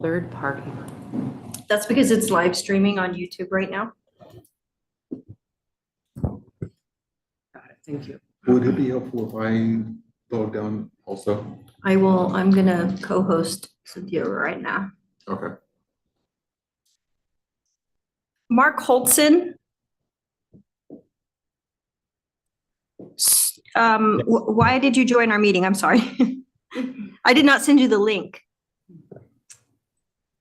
Third party. That's because it's live streaming on YouTube right now. Got it. Thank you. Would it be helpful if I log down also? I'm gonna co-host Cynthia right now. Okay. Mark Holtzen. Why did you join our meeting? I'm sorry. I did not send you the link.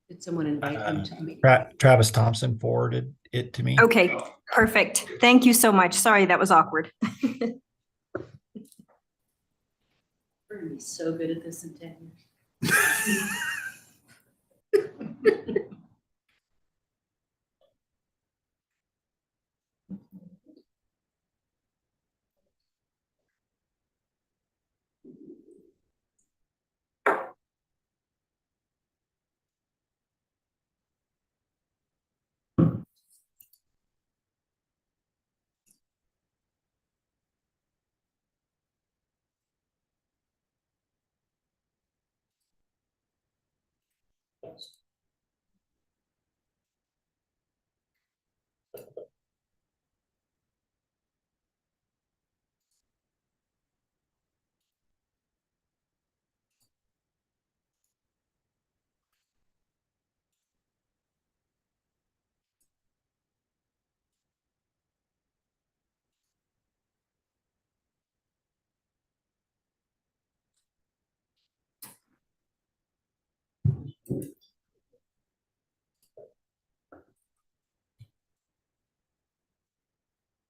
Did someone invite him to the meeting? Travis Thompson forwarded it to me. Okay, perfect. Thank you so much. Sorry, that was awkward. We're gonna be so good at this in 10 years.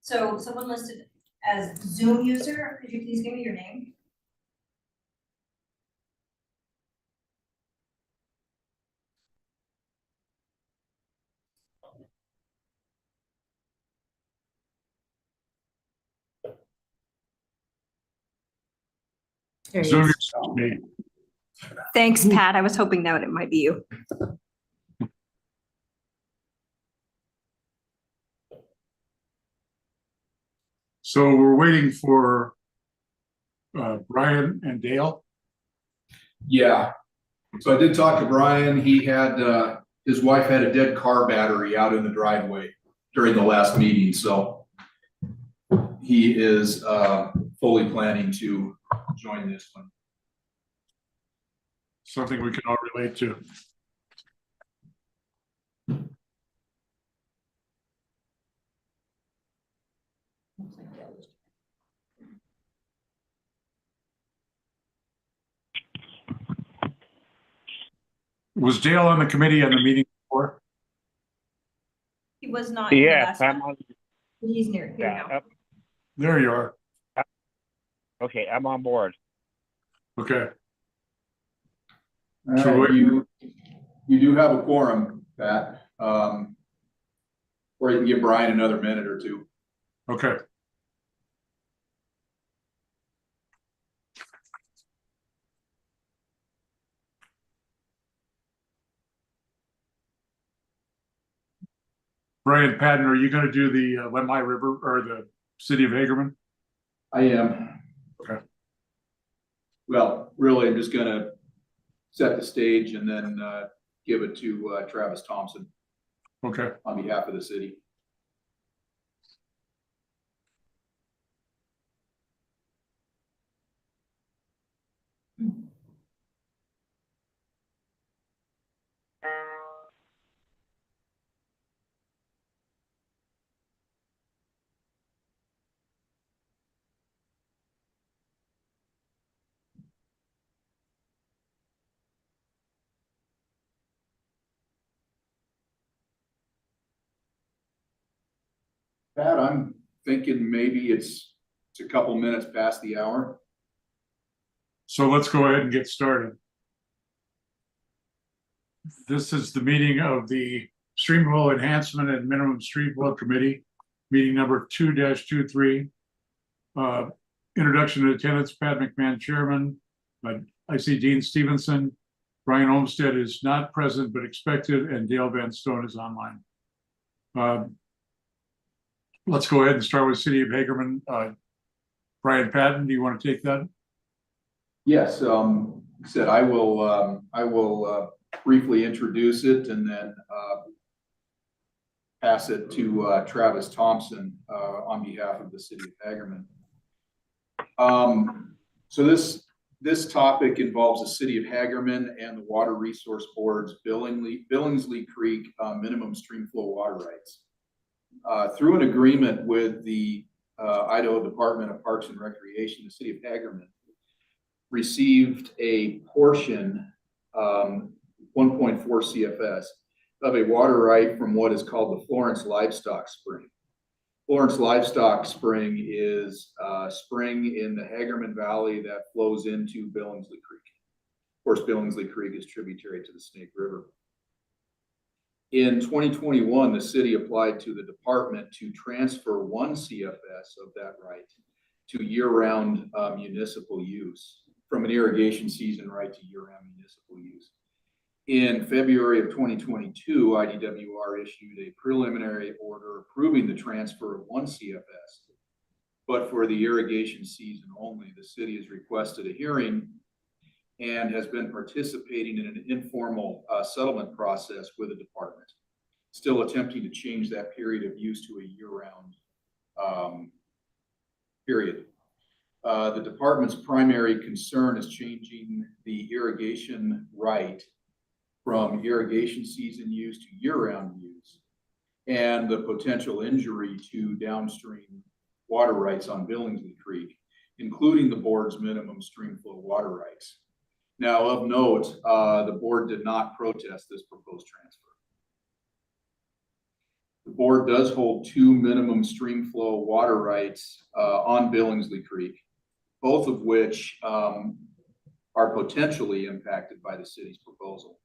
So someone listed as Zoom user, could you please give me your name? There he Zoom is. is me. Thanks, Pat. I was hoping that it might be you. So we're waiting for Brian and Dale. Yeah, so I did talk to Brian. He had, his wife had a dead car battery out in the driveway during the last meeting, so he is fully planning to join this one. Something we can all relate to. Was Dale on the committee on the meeting before? He was not. in the Yeah, last I'm one. on. He's here Yeah, now. There you are. okay, I'm on board. Okay. All So right, you do have a quorum, Pat. Or you can give Brian another minute or two. Okay. Brian Patton, are you going to do the Lemhi River or the city of Hagerman? I am. Okay. Well, really, I'm just gonna set the stage and then give it to Travis Thompson Okay. on behalf of the city. Pat, I'm thinking maybe it's a couple minutes past the hour. So let's go ahead and get started. This is the meeting of the Streamflow Enhancement and Minimum Streamflow Committee, meeting number 2-23. Introduction to attendance, Pat McMahon, Chairman. I see Dean Stevenson. Brian Olmstead is not present but expected, and Dale Van Stone is online. Let's go ahead and start with City of Hagerman. Brian Patton, do you want to take that? Yes, said I will briefly introduce it and then pass it to Travis Thompson on behalf of the city of Hagerman. So this topic involves the city of Hagerman and the Water Resource Board's Billingsley Creek minimum stream flow water rights. Through an agreement with the Idaho Department of Parks and Recreation, the city of Hagerman received a portion, 1.4 CFS, of a water right from what is called the Florence Livestock Spring. Florence Livestock Spring is a spring in the Hagerman Valley that flows into Billingsley Creek. Of course, Billingsley Creek is tributary to the Snake River. In 2021, the city applied to the department to transfer 1 CFS of that right to year-round municipal use, from an irrigation season right to year-round municipal use. In February of 2022, IDWR issued a preliminary order approving the transfer of 1 CFS, but for the irrigation season only. The city has requested a hearing and has been participating in an informal settlement process with the department, still attempting to change that period of use to a year-round period. The department's primary concern is changing the irrigation right from irrigation season use to year-round use, and the potential injury to downstream water rights on Billingsley Creek, including the board's minimum stream flow water rights. Now, of note, the board did not protest this proposed transfer. The board does hold 2 minimum stream flow water rights on Billingsley Creek, both of which are potentially impacted by the city's proposal.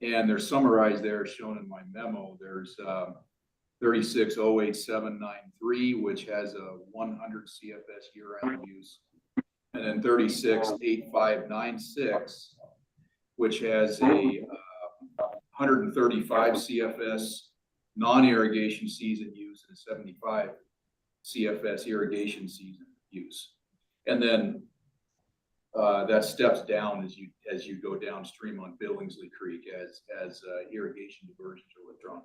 And they're summarized there, shown in my memo. There's 3608793, which has a 100 CFS year-round use, and then 368596, which has a 135 CFS non-irrigation season use and a 75 CFS irrigation season use. And then that steps down as you go downstream on Billingsley Creek as irrigation diversions are withdrawn.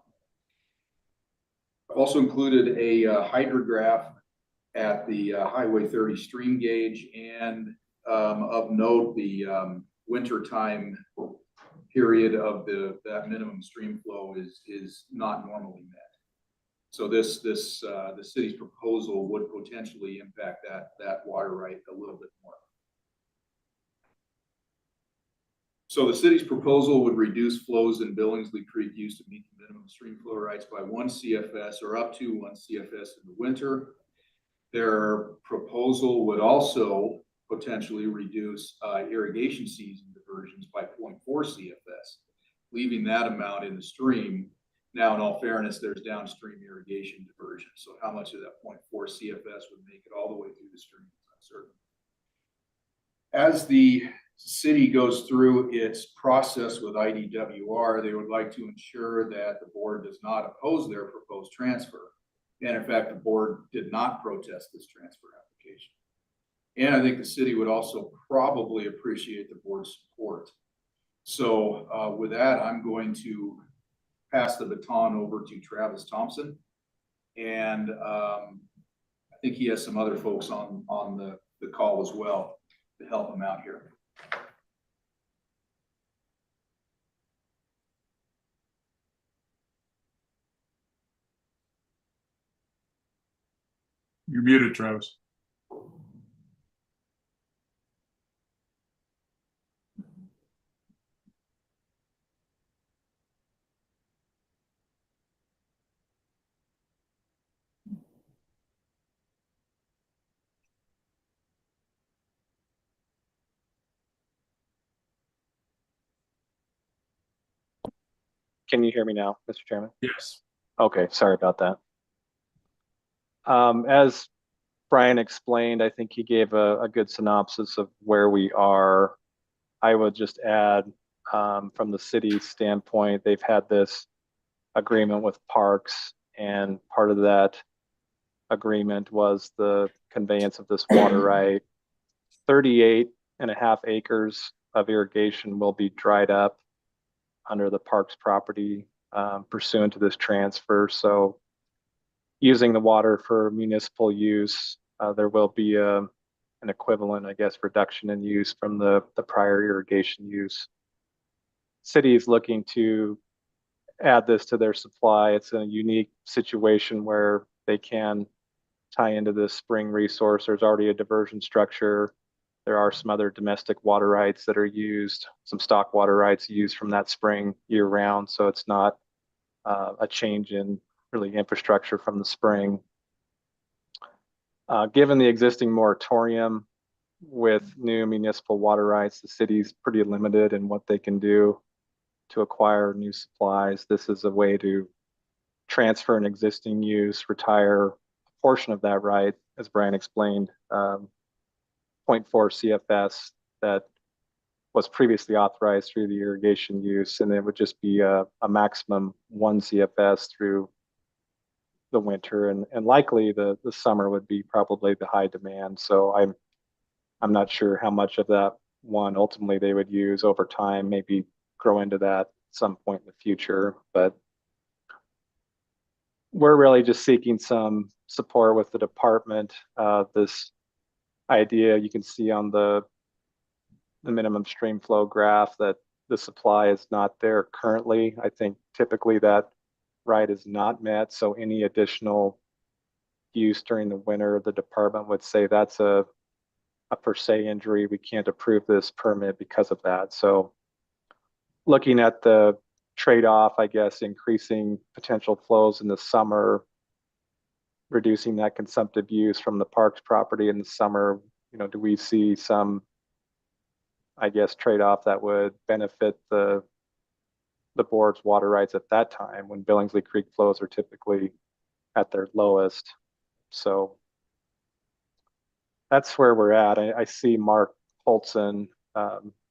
I've also included a hydrograph at the Highway 30 stream gauge, and of note, the winter time period of that minimum stream flow is not normally met. So the city's proposal would potentially impact that water right a little bit more. So the city's proposal would reduce flows in Billingsley Creek used to meet the minimum stream flow rights by 1 CFS or up to 1 CFS in the winter. Their proposal would also potentially reduce irrigation season diversions by 0.4 CFS, leaving that amount in the stream. Now, in all fairness, there's downstream irrigation diversion. So how much of that 0.4 CFS would make it all the way through the stream is uncertain. As the city goes through its process with IDWR, they would like to ensure that the board does not oppose their proposed transfer. And in fact, the board did not protest this transfer application. And I think the city would also probably appreciate the board's support. So with that, I'm going to pass the baton over to Travis Thompson. And I think he has some other folks on the call as well to help him out here. You're muted, Travis. Can you hear me now, Mr. Chairman? Yes. Okay, sorry about that. As Brian explained, I think he gave a good synopsis of where we are. I would just add, from the city's standpoint, they've had this agreement with Parks, and part of that agreement was the conveyance of this water right. 38.5 acres of irrigation will be dried up under the parks property pursuant to this transfer. So using the water for municipal use, there will be an equivalent, I guess, reduction in use from the prior irrigation use. City is looking to add this to their supply. It's a unique situation where they can tie into this spring resource. There's already a diversion structure. There are some other domestic water rights that are used, some stock water rights used from that spring year round. So it's not a change in really infrastructure from the spring. Given the existing moratorium with new municipal water rights, the city's pretty limited in what they can do to acquire new supplies. This is a way to transfer an existing use, retire a portion of that right, as Brian explained, 0.4 CFS that was previously authorized through the irrigation use, and it would just be a maximum 1 CFS through the winter, and likely the summer would be probably the high demand. So I'm not sure how much of that one ultimately they would use over time, maybe grow into that at some point in the future, but we're really just seeking some support with the department. This idea you can see on the minimum stream flow graph that the supply is not there currently. I think typically that right is not met. So any additional use during the winter, the department would say that's a per se injury. We can't approve this permit because of that. So looking at the trade-off, I guess, increasing potential flows in the summer, reducing that consumptive use from the parks property in the summer, do we see some, I guess, trade-off that would benefit the board's water rights at that time when Billingsley Creek flows are typically at their lowest. So that's where we're at. I see Mark Holtzen,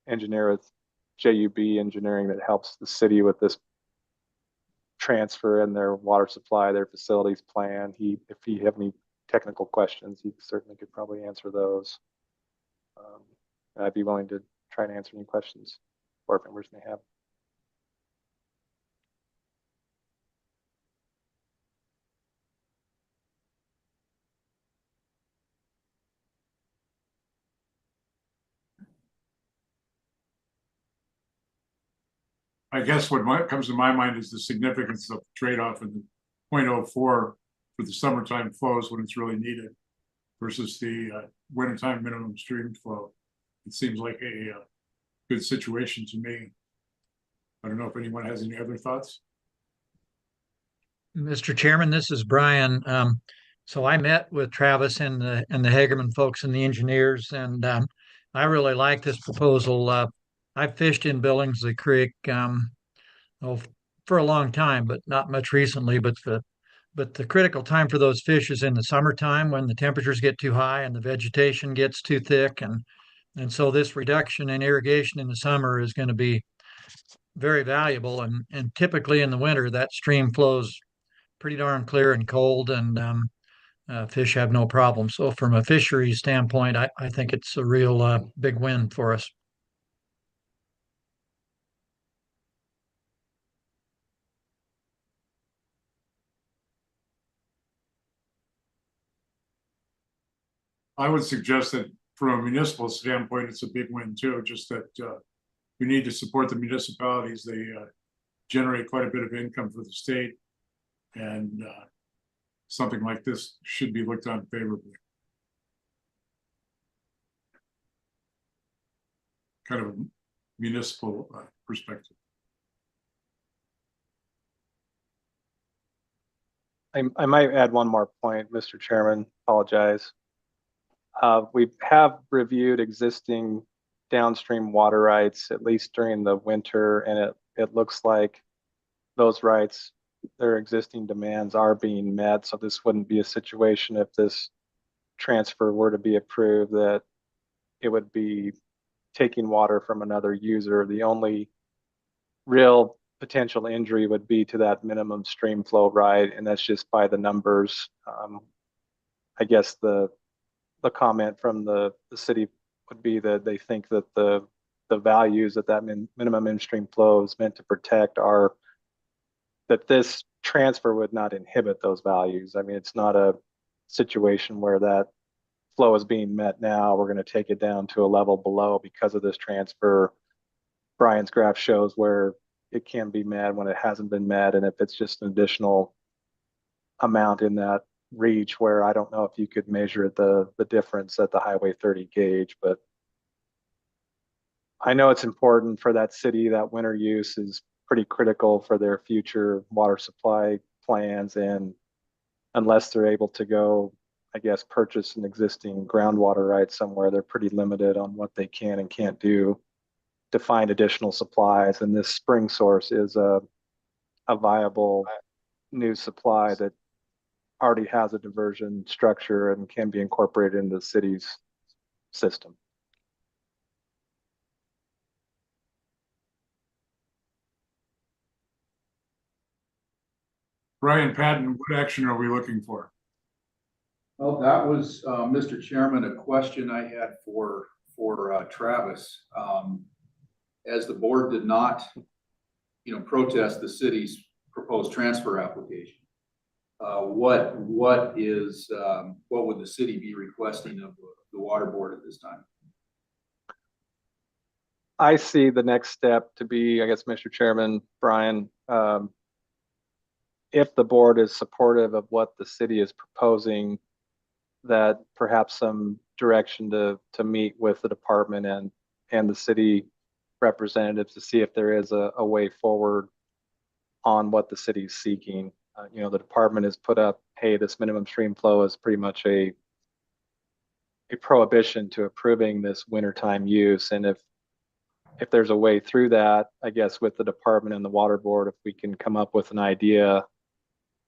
engineer with JUB Engineering, that helps the city with this transfer and their water supply, their facilities plan. If you have any technical questions, he certainly could probably answer those. I'd be willing to try and answer any questions board members may have. I guess what comes to my mind is the significance of the trade-off in the 0.04 for the summertime flows when it's really needed versus the wintertime minimum stream flow. It seems like a good situation to me. I don't know if anyone has any other thoughts. Mr. Chairman, this is Brian. So I met with Travis and the Hagerman folks and the engineers, and I really like this proposal. I fished in Billingsley Creek for a long time, but not much recently. But the critical time for those fish is in the summertime when the temperatures get too high and the vegetation gets too thick, and so this reduction in irrigation in the summer is going to be very valuable. And typically in the winter, that stream flows pretty darn clear and cold, and fish have no problem. So from a fishery standpoint, I think it's a real big win for us. I would suggest that from a municipal standpoint, it's a big win too, just that we need to support the municipalities. They generate quite a bit of income for the state, and something like this should be looked on favorably. Kind of a municipal perspective. I might add one more point, Mr. Chairman. Apologize. We have reviewed existing downstream water rights, at least during the winter, and it looks like those rights, their existing demands are being met. So this wouldn't be a situation if this transfer were to be approved that it would be taking water from another user. The only real potential injury would be to that minimum stream flow right, and that's just by the numbers. I guess the comment from the city would be that they think that the the values that minimum in-stream flow is meant to protect are that this transfer would not inhibit those values. I mean, it's not a situation where that flow is being met now. We're going to take it down to a level below because of this transfer. Brian's graph shows where it can be met when it hasn't been met, and if it's just an additional amount in that reach where I don't know if you could measure the difference at the Highway 30 gauge, but I know it's important for that city. That winter use is pretty critical for their future water supply plans, and unless they're able to go, I guess, purchase an existing groundwater right somewhere, they're pretty limited on what they can and can't do to find additional supplies. And this spring source is a viable new supply that already has a diversion structure and can be incorporated into the city's system. Brian Patton, what action are we looking for? Well, that was, Mr. Chairman, a question I had for Travis. As the board did not, protest the city's proposed transfer application, what would the city be requesting of the water board at this time? I see the next step to be, I guess, Mr. Chairman, Brian, if the board is supportive of what the city is proposing, that perhaps some direction to meet with the department and the city representatives to see if there is a way forward on what the city is seeking. The department has put up, hey, this minimum stream flow is pretty much a prohibition to approving this wintertime use. And if there's a way through that, I guess with the department and the water board, if we can come up with an idea,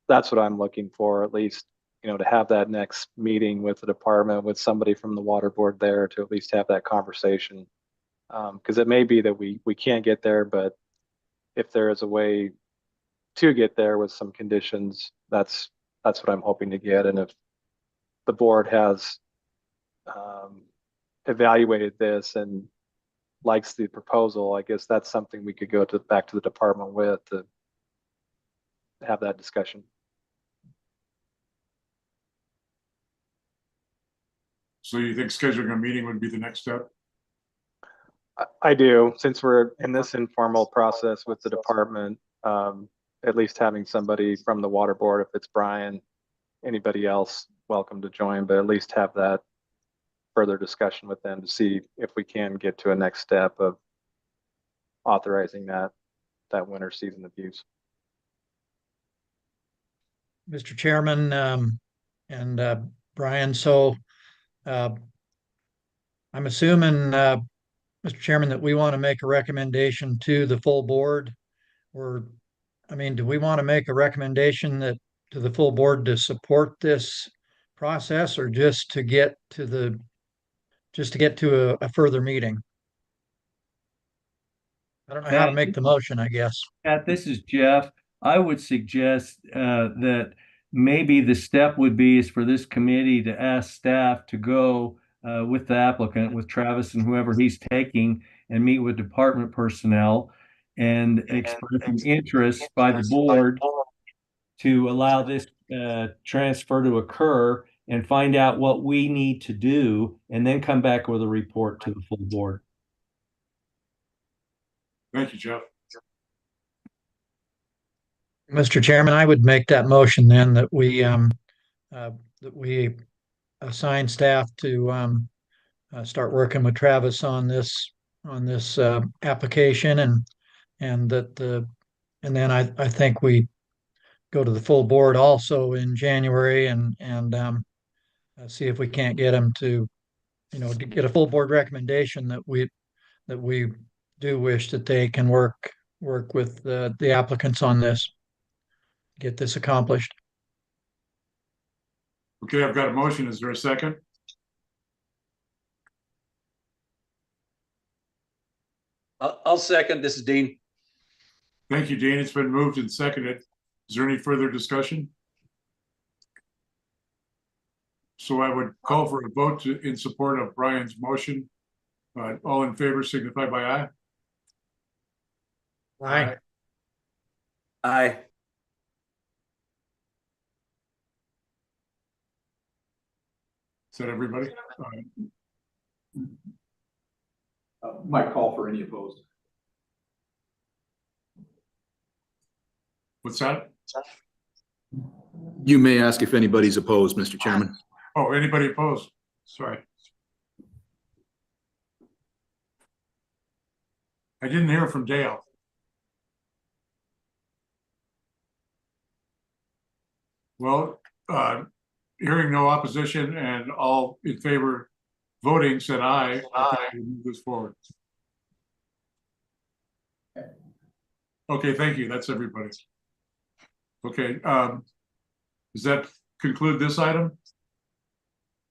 that's what I'm looking for, at least, to have that next meeting with the department, with somebody from the water board there to at least have that conversation. Because it may be that we can't get there, but if there is a way to get there with some conditions, that's what I'm hoping to get. And if the board has evaluated this and likes the proposal, I guess that's something we could go back to the department with to have that discussion. So you think scheduling a meeting would be the next step? I do, since we're in this informal process with the department, at least having somebody from the water board, if it's Brian, anybody else, welcome to join, but at least have that further discussion with them to see if we can get to a next step of authorizing that winter season of use. Mr. Chairman, and Brian, so I'm assuming, Mr. Chairman, that we want to make a recommendation to the full board, or, do we want to make a recommendation to the full board to support this process, or just to get to a further meeting? I don't know how to make the motion, I guess. Pat, this is Jeff. I would suggest that maybe the step would be is for this committee to ask staff to go with the applicant, with Travis and whoever he's taking, and meet with department personnel and express an interest by the board to allow this transfer to occur, and find out what we need to do, and then come back with a report to the full board. Thank you, Jeff. Mr. Chairman, I would make that motion then that we assign staff to start working with Travis on this application, and then I think we go to the full board also in January and see if we can't get them to get a full board recommendation that we do wish that they can work with the applicants on this, get this accomplished. Okay, I've got a motion. Is there a second? I'll second. This is Dean. Thank you, Dean. It's been moved and seconded. Is there any further discussion? So I would call for a vote in support of Brian's motion All in favor signify by aye. Aye. Aye. Is that everybody? Might call for any opposed. What's that? You may ask if anybody's opposed, Mr. Chairman. Oh, anybody opposed? Sorry. I didn't hear from Dale. Well, hearing no opposition and all in favor voting said aye. Okay, we'll move this forward. Okay, thank you. That's everybody. Okay, does that conclude this item?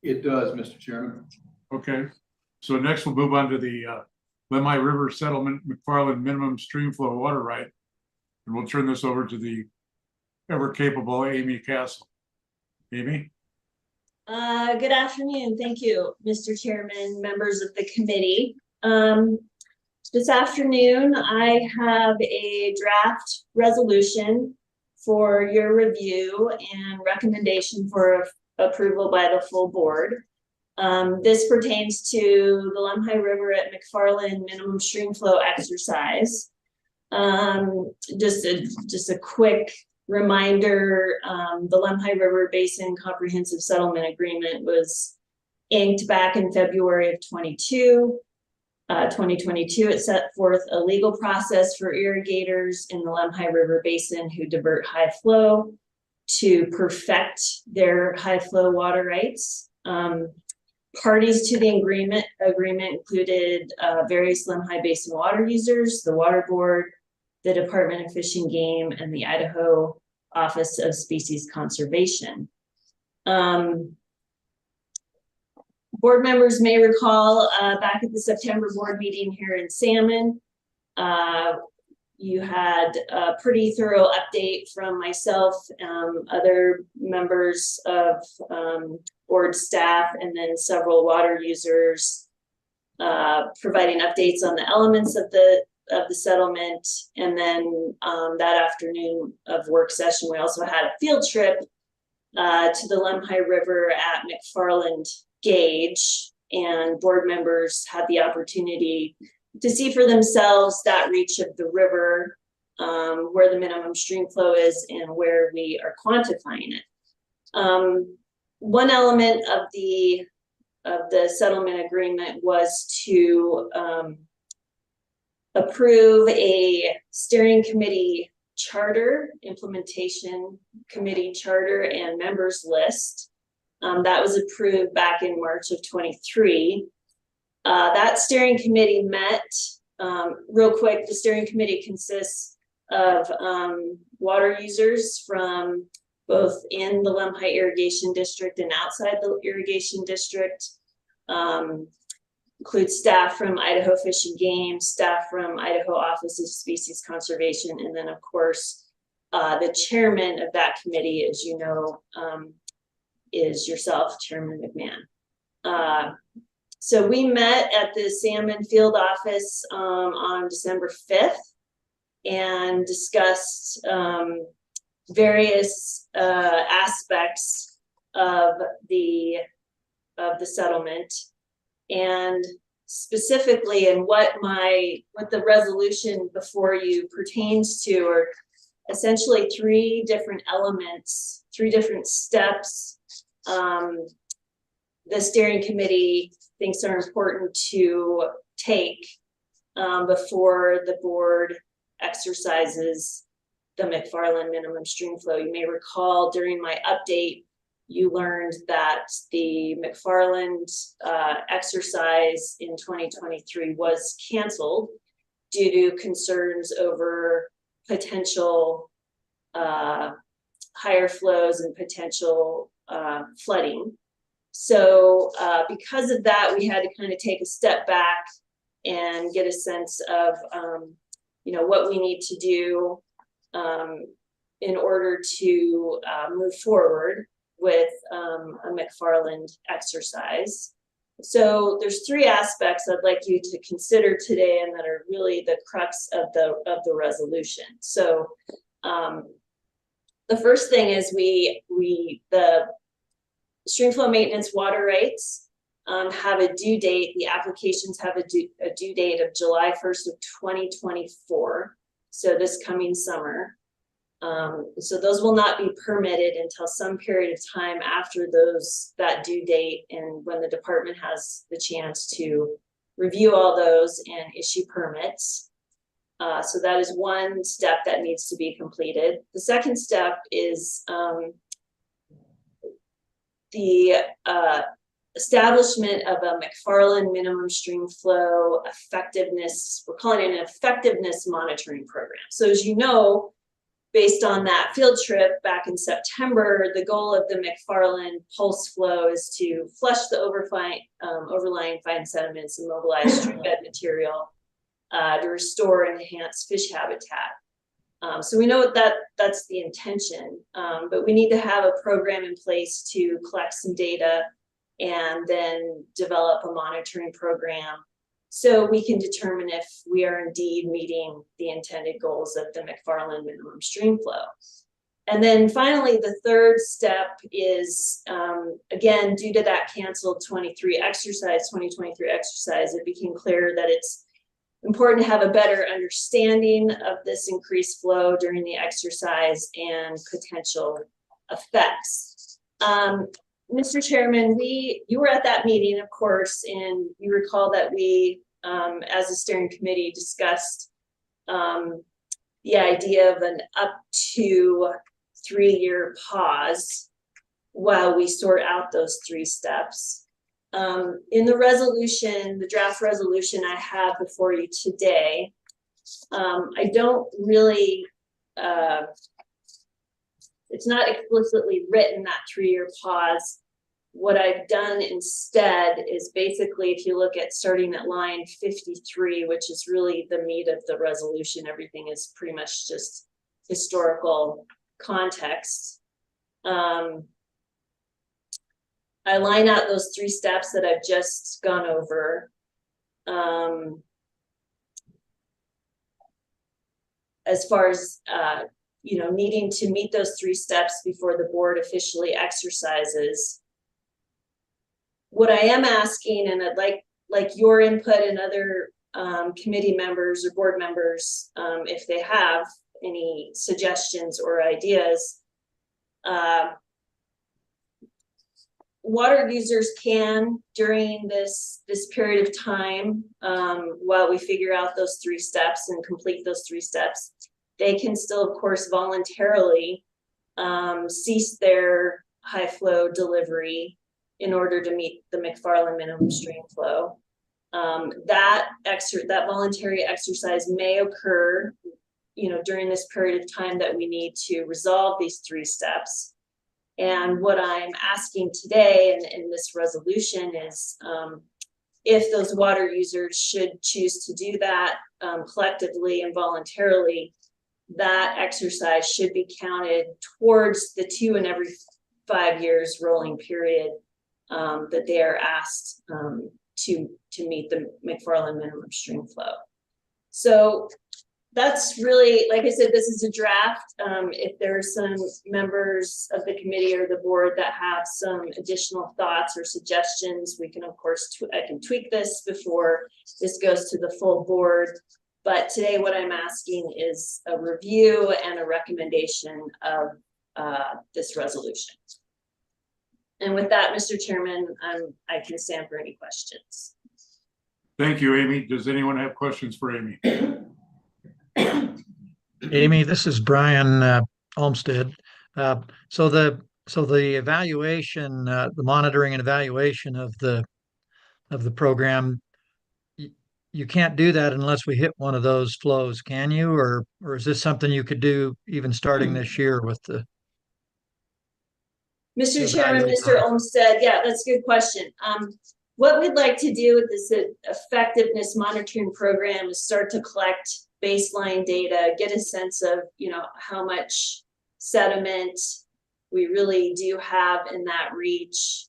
It does, Mr. Chairman. Okay, so next we'll move on to the Lemhi River Settlement McFarland Minimum Streamflow Water Right. And we'll turn this over to the ever capable Amy Castle. Amy? Good afternoon. Thank you, Mr. Chairman, members of the committee. This afternoon, I have a draft resolution for your review and recommendation for approval by the full board. This pertains to the Lemhi River at McFarland minimum stream flow exercise. Just a quick reminder, the Lemhi River Basin Comprehensive Settlement Agreement was inked back in February of 2022. It set forth a legal process for irrigators in the Lemhi River Basin who divert high flow to perfect their high flow water rights. Parties to the agreement included various Lemhi Basin water users, the Water Board, the Department of Fish and Game, and the Idaho Office of Species Conservation. Board members may recall back at the September board meeting here in Salmon, you had a pretty thorough update from myself, other members of board staff, and then several water users providing updates on the elements of the settlement. And then that afternoon of work session, we also had a field trip to the Lemhi River at McFarland Gauge, and board members had the opportunity to see for themselves that reach of the river, where the minimum stream flow is and where we are quantifying it. One element of the settlement agreement was to approve a steering committee charter, implementation committee charter, and members list. That was approved back in March of 23. That steering committee met, real quick, the steering committee consists of water users from both in the Lemhi Irrigation District and outside the irrigation district. Includes staff from Idaho Fish and Game, staff from Idaho Office of Species Conservation, and then of course, the chairman of that committee, as you know, is yourself, Chairman McMahon. So we met at the Salmon Field Office on December 5th and discussed various aspects of the settlement, and specifically, and what the resolution before you pertains to are essentially three different elements, three different steps the steering committee thinks are important to take before the board exercises the McFarland minimum stream flow. You may recall during my update, you learned that the McFarland exercise in 2023 was canceled due to concerns over potential higher flows and potential flooding. So because of that, we had to kind of take a step back and get a sense of what we need to do in order to move forward with a McFarland exercise. So there's three aspects I'd like you to consider today and that are really the crux of the resolution. So the first thing is the Streamflow maintenance water rights have a due date. The applications have a due date of July 1st of 2024. So this coming summer. So those will not be permitted until some period of time after that due date, and when the department has the chance to review all those and issue permits. So that is one step that needs to be completed. The second step is the establishment of a McFarland minimum stream flow effectiveness. We're calling it an effectiveness monitoring program. So as you know, based on that field trip back in September, the goal of the McFarland pulse flow is to flush the overlying fine sediments and mobilize stream bed material to restore and enhance fish habitat. So we know that's the intention, but we need to have a program in place to collect some data and then develop a monitoring program so we can determine if we are indeed meeting the intended goals of the McFarland minimum stream flow. And then finally, the third step is, again, due to that canceled 2023 exercise, it became clear that it's important to have a better understanding of this increased flow during the exercise and potential effects. Mr. Chairman, you were at that meeting, of course, and you recall that we, as a steering committee, discussed the idea of an up to 3-year pause while we sort out those 3 steps. In the resolution, the draft resolution I have before you today, I don't really, it's not explicitly written, that 3-year pause. What I've done instead is basically, if you look at starting at line 53, which is really the meat of the resolution, everything is pretty much just historical context. I line out those 3 steps that I've just gone over. As far as needing to meet those 3 steps before the board officially exercises. What I am asking, and I'd like your input and other committee members or board members, if they have any suggestions or ideas. Water users can, during this period of time, while we figure out those 3 steps and complete those 3 steps, they can still, of course, voluntarily cease their high flow delivery in order to meet the McFarland minimum stream flow. That voluntary exercise may occur, during this period of time that we need to resolve these 3 steps. And what I'm asking today in this resolution is if those water users should choose to do that collectively and voluntarily, that exercise should be counted towards the 2 and every 5 years rolling period that they are asked to meet the McFarland minimum stream flow. So that's really, like I said, this is a draft. If there are some members of the committee or the board that have some additional thoughts or suggestions, we can, of course, I can tweak this before this goes to the full board. But today what I'm asking is a review and a recommendation of this resolution. And with that, Mr. Chairman, I can stand for any questions. Thank you, Amy. Does anyone have questions for Amy? Amy, this is Brian Olmstead. So the evaluation, the monitoring and evaluation of the program, you can't do that unless we hit one of those flows, can you? Or is this something you could do even starting this year with the? Mr. Chairman, Mr. Olmstead, yeah, that's a good question. What we'd like to do with this effectiveness monitoring program is start to collect baseline data, get a sense of, how much sediment we really do have in that reach.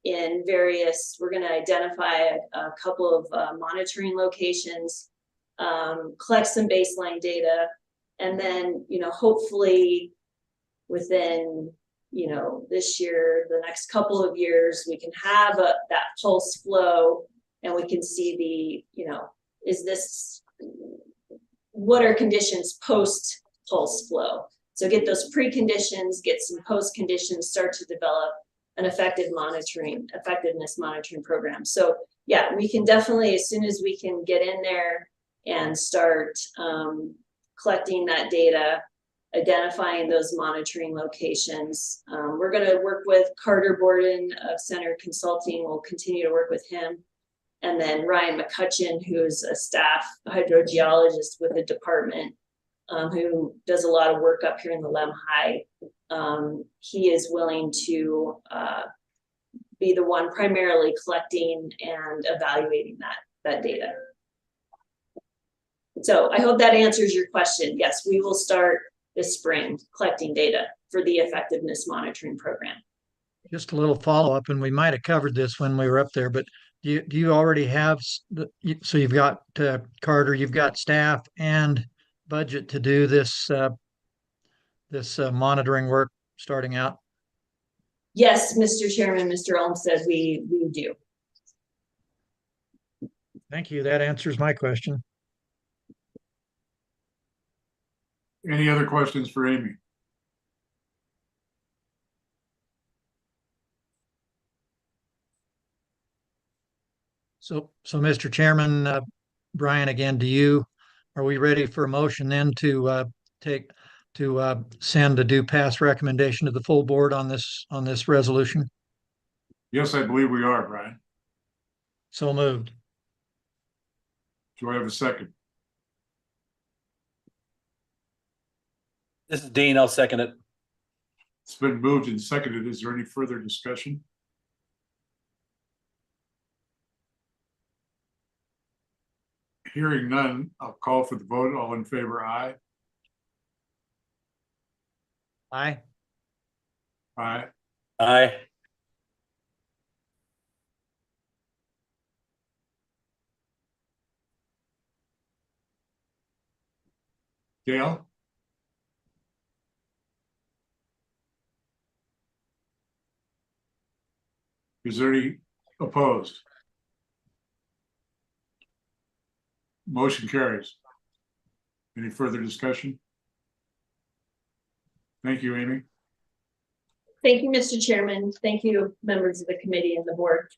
in various, we're gonna identify a couple of monitoring locations, collect some baseline data, and then, hopefully within, this year, the next couple of years, we can have that pulse flow, and we can see what are conditions post pulse flow? So get those preconditions, get some post conditions, start to develop an effectiveness monitoring program. So yeah, we can definitely, as soon as we can get in there and start collecting that data, identifying those monitoring locations. We're going to work with Carter Borden of Center Consulting. We'll continue to work with him. And then Ryan McCutcheon, who's a staff hydrogeologist with the department, who does a lot of work up here in the Lemhi. He is willing to be the one primarily collecting and evaluating that data. So I hope that answers your question. Yes, we will start this spring collecting data for the effectiveness monitoring program. Just a little follow-up, and we might have covered this when we were up there, but do you already have, so you've got Carter, you've got staff and budget to do this monitoring work starting out? Yes, Mr. Chairman, Mr. Olmstead, we do. Thank you. That answers my question. Any other questions for Amy? So Mr. Chairman, Brian, again, are we ready for a motion then to send a due pass recommendation to the full board on this resolution? Yes, I believe we are, Brian. So moved. Do I have a second? This is Dean. I'll second it. It's been moved and seconded. Is there any further discussion? Hearing none, I'll call for the vote. All in favor, aye. Aye. Aye. Aye. Gail? Is there any opposed? Motion carries. Any further discussion? Thank you, Amy. Thank you, Mr. Chairman. Thank you, members of the committee and the board.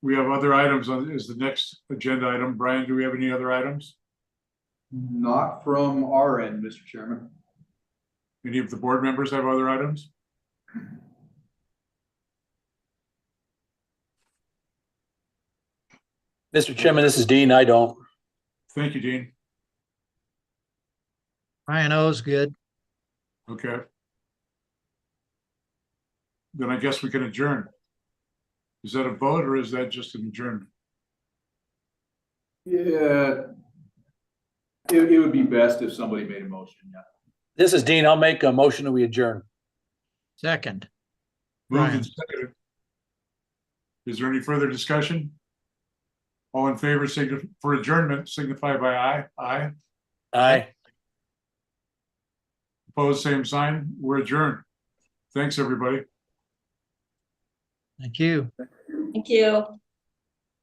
We have other items is the next agenda item. Brian, do we have any other items? Not from our end, Mr. Chairman. Any of the board members have other items? Mr. Chairman, this is Dean. I don't. Thank you, Dean. Ryan O's good. Okay. Then I guess we can adjourn. Is that a vote or is that just an adjournment? Yeah. It would be best if somebody made a motion, yeah. This is Dean. I'll make a motion that we adjourn. Second. Moved Brian. and seconded. Is there any further discussion? All in favor for adjournment signify by aye. Aye. Aye. Opposed, same sign. We're adjourned. Thanks, everybody. Thank you. Thank you.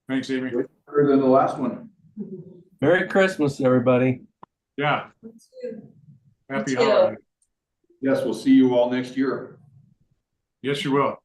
Thanks, Amy. Better than the last one. Merry Christmas, everybody. Yeah. Happy You too. holiday. Yes, we'll see you all next year. Yes, you will.